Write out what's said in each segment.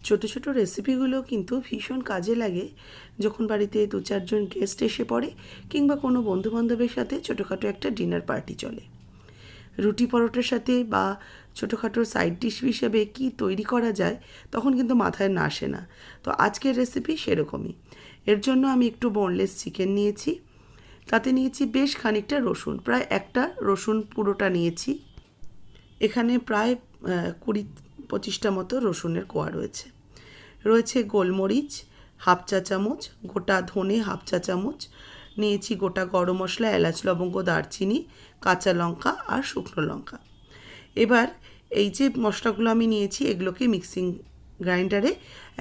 ছোটো ছোটো রেসিপিগুলো কিন্তু ভীষণ কাজে লাগে যখন বাড়িতে 2-4 জন গেস্ট এসে পড়ে কিংবা কোনো বন্ধুবান্ধবের সাথে ছোটোখাটো একটা ডিনার পার্টি চলে। রুটি পরোটার সাথে বা ছোটোখাটো সাইড ডিশ হিসেবে কী তৈরি করা যায় তখন কিন্তু মাথায় না আসে না। তো আজকের রেসিপি সেরকমই। এর জন্য আমি একটু বোনলেস চিকেন নিয়েছি, তাতে নিয়েছি বেশ খানিকটা রসুন, প্রায় একটা রসুন পুরোটা নিয়েছি। এখানে প্রায় 20-25টা মতো রসুনের কোয়া রয়েছে। রয়েছে গোলমরিচ হাফ চা চামচ, গোটা ধনে হাফ চা চামচ, নিয়েছি গোটা গরম মশলা, এলাচ, লবঙ্গ, দারচিনি, কাঁচা লঙ্কা আর শুকনো লঙ্কা। এবার এই যে মশলাগুলো আমি নিয়েছি এগুলোকে মিক্সিং গ্রাইন্ডারে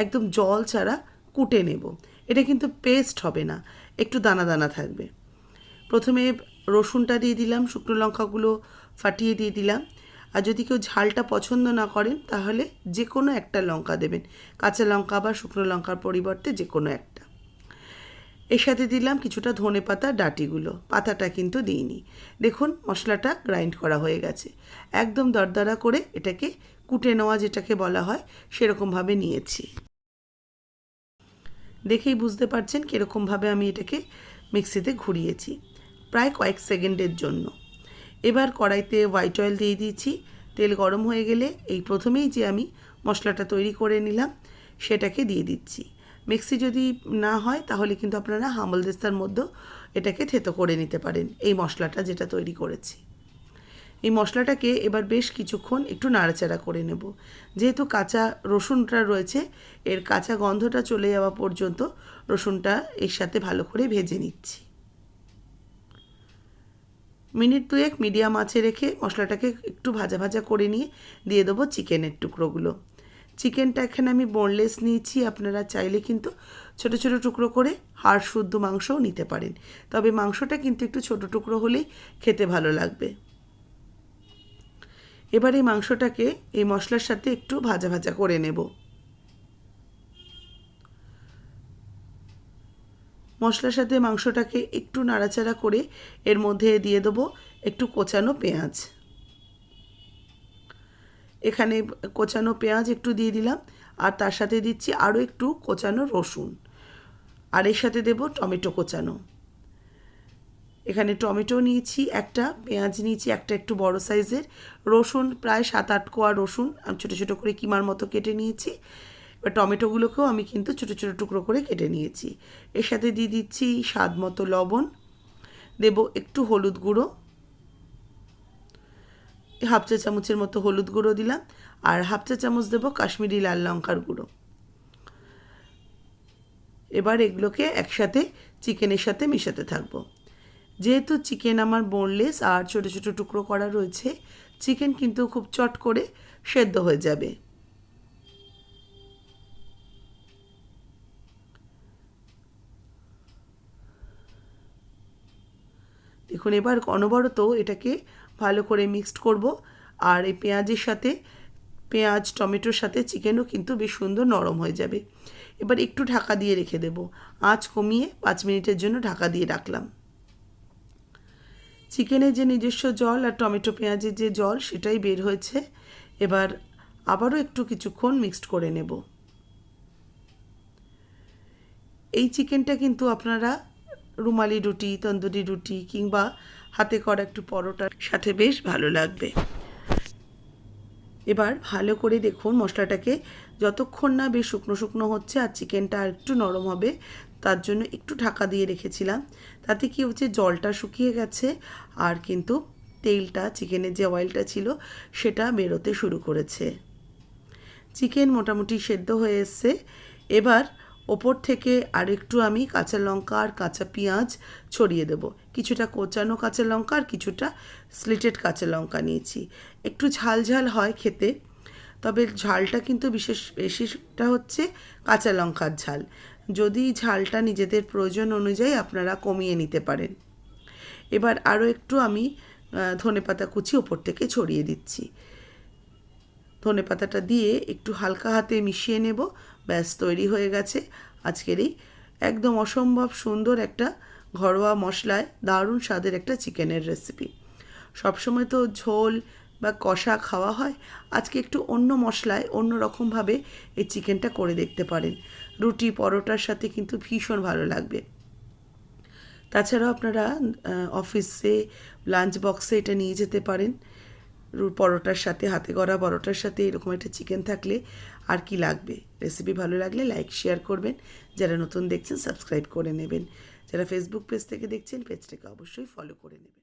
একদম জল ছাড়া কুটে নেব। এটা কিন্তু পেস্ট হবে না, একটু দানা দানা থাকবে। প্রথমে রসুনটা দিয়ে দিলাম, শুকনো লঙ্কাগুলো ফাটিয়ে দিয়ে দিলাম। আর যদি কেউ ঝালটা পছন্দ না করেন তাহলে যে কোনো একটা লঙ্কা দেবেন, কাঁচা লঙ্কা বা শুকনো লঙ্কার পরিবর্তে যে কোনো একটা। এর সাথে দিলাম কিছুটা ধনে পাতা ডাঁটিগুলো, পাতাটা কিন্তু দিইনি। দেখুন মশলাটা গ্রাইন্ড করা হয়ে গেছে, একদম দরদরা করে এটাকে কুটে নেওয়া যেটাকে বলা হয় সেরকমভাবে নিয়েছি। দেখেই বুঝতে পারছেন কীরকমভাবে আমি এটাকে মিক্সিতে ঘুরিয়েছি, প্রায় কয়েক সেকেন্ডের জন্য। এবার কড়াইতে হোয়াইট অয়েল দিয়ে দিয়েছি। তেল গরম হয়ে গেলে এই প্রথমেই যে আমি মশলাটা তৈরি করে নিলাম সেটাকে দিয়ে দিচ্ছি। মিক্সি যদি না হয় তাহলে কিন্তু আপনারা হামালদিস্তার মধ্যেও এটাকে থেতো করে নিতে পারেন। এই মশলাটা যেটা তৈরি করেছি, এই মশলাটাকে এবার বেশ কিছুক্ষণ একটু নাড়াচাড়া করে নেব। যেহেতু কাঁচা রসুনটা রয়েছে, এর কাঁচা গন্ধটা চলে যাওয়া পর্যন্ত রসুনটা এর সাথে ভালো করে ভেজে নিচ্ছি। মিনিট 2 মিডিয়াম আঁচে রেখে মশলাটাকে একটু ভাজা ভাজা করে নিয়ে দিয়ে দেবো চিকেনের টুকরোগুলো। চিকেনটা এখানে আমি বোনলেস নিয়েছি, আপনারা চাইলে কিন্তু ছোটো ছোটো টুকরো করে হাড় শুদ্ধ মাংসও নিতে পারেন, তবে মাংসটা কিন্তু একটু ছোটো টুকরো হলেই খেতে ভালো লাগবে। এবার এই মাংসটাকে এই মশলার সাথে একটু ভাজা ভাজা করে নেব। মশলার সাথে মাংসটাকে একটু নাড়াচাড়া করে এর মধ্যে দিয়ে দেবো একটু কোচানো পেঁয়াজ। এখানে কোচানো পেঁয়াজ একটু দিয়ে দিলাম, আর তার সাথে দিচ্ছি আরও একটু কোচানো রসুন, আর এর সাথে দেবো টমেটো কোচানো। এখানে টমেটো নিয়েছি একটা, পেঁয়াজ নিয়েছি একটা একটু বড় সাইজের, রসুন প্রায় 7-8 কোয়া রসুন আমি ছোটো ছোটো করে কিমার মতো কেটে নিয়েছি। এবার টমেটোগুলোকেও আমি কিন্তু ছোটো ছোটো টুকরো করে কেটে নিয়েছি। এর সাথে দিয়ে দিচ্ছি স্বাদ মতো লবণ, দেব একটু হলুদ গুঁড়ো, হাফ চা চামচের মতো হলুদ গুঁড়ো দিলাম, আর হাফ চা চামচ দেবো কাশ্মীরি লাল লঙ্কার গুঁড়ো। এবার এগুলোকে একসাথে চিকেনের সাথে মেশাতে থাকবো। যেহেতু চিকেন আমার বোনলেস আর ছোটো ছোটো টুকরো করা রয়েছে, চিকেন কিন্তু খুব চট করে সেদ্ধ হয়ে যাবে। দেখুন এবার অনবরত এটাকে ভালো করে মিক্সড করব। আর এই পেঁয়াজের সাথে, পেঁয়াজ টমেটোর সাথে চিকেনও কিন্তু বেশ সুন্দর নরম হয়ে যাবে। এবার একটু ঢাকা দিয়ে রেখে দেব, আঁচ কমিয়ে 5 মিনিটের জন্য ঢাকা দিয়ে রাখলাম। চিকেনের যে নিজস্ব জল আর টমেটো পেঁয়াজের যে জল সেটাই বের হয়েছে। এবার আবারও একটু কিছুক্ষণ মিক্সড করে নেব। এই চিকেনটা কিন্তু আপনারা রুমালি রুটি, তন্দুরি রুটি কিংবা হাতে করা একটু পরোটার সাথে বেশ ভালো লাগবে। এবার ভালো করে দেখুন মশলাটাকে যতক্ষণ না বেশ শুকনো শুকনো হচ্ছে আর চিকেনটা আর একটু নরম হবে, তার জন্য একটু ঢাকা দিয়ে রেখেছিলাম। তাতে কি হচ্ছে, জলটা শুকিয়ে গেছে আর কিন্তু তেলটা, চিকেনের যে অয়েলটা ছিল সেটা বেরোতে শুরু করেছে। চিকেন মোটামুটি সেদ্ধ হয়ে এসছে। এবার ওপর থেকে আর একটু আমি কাঁচা লঙ্কা আর কাঁচা পেঁয়াজ ছড়িয়ে দেব। কিছুটা কোচানো কাঁচা লঙ্কা আর কিছুটা স্লিটেড কাঁচা লঙ্কা নিয়েছি। একটু ঝাল ঝাল হয় খেতে, তবে ঝালটা কিন্তু বেশিটা হচ্ছে কাঁচা লঙ্কার ঝাল। যদি ঝালটা নিজেদের প্রয়োজন অনুযায়ী আপনারা কমিয়ে নিতে পারেন। এবার আরও একটু আমি ধনেপাতা কুচি ওপর থেকে ছড়িয়ে দিচ্ছি। ধনেপাতাটা দিয়ে একটু হালকা হাতে মিশিয়ে নেব। ব্যাস তৈরি হয়ে গেছে আজকের এই একদম অসম্ভব সুন্দর একটা ঘরোয়া মশলায় দারুণ স্বাদের একটা চিকেনের রেসিপি। সবসময় তো ঝোল বা কষা খাওয়া হয়, আজকে একটু অন্য মশলায় অন্য রকমভাবে এই চিকেনটা করে দেখতে পারেন। রুটি পরোটার সাথে কিন্তু ভীষণ ভালো লাগবে। তাছাড়াও আপনারা অফিসে লাঞ্চ বক্সে এটা নিয়ে যেতে পারেন। পরোটার সাথে, হাতে গড়া পরোটার সাথে এরকম একটা চিকেন থাকলে আর কি লাগবে। রেসিপি ভালো লাগলে লাইক শেয়ার করবেন, যারা নতুন দেখছেন সাবস্ক্রাইব করে নেবেন, যারা ফেসবুক পেজ থেকে দেখছেন পেজটাকে অবশ্যই ফলো করে নেবেন।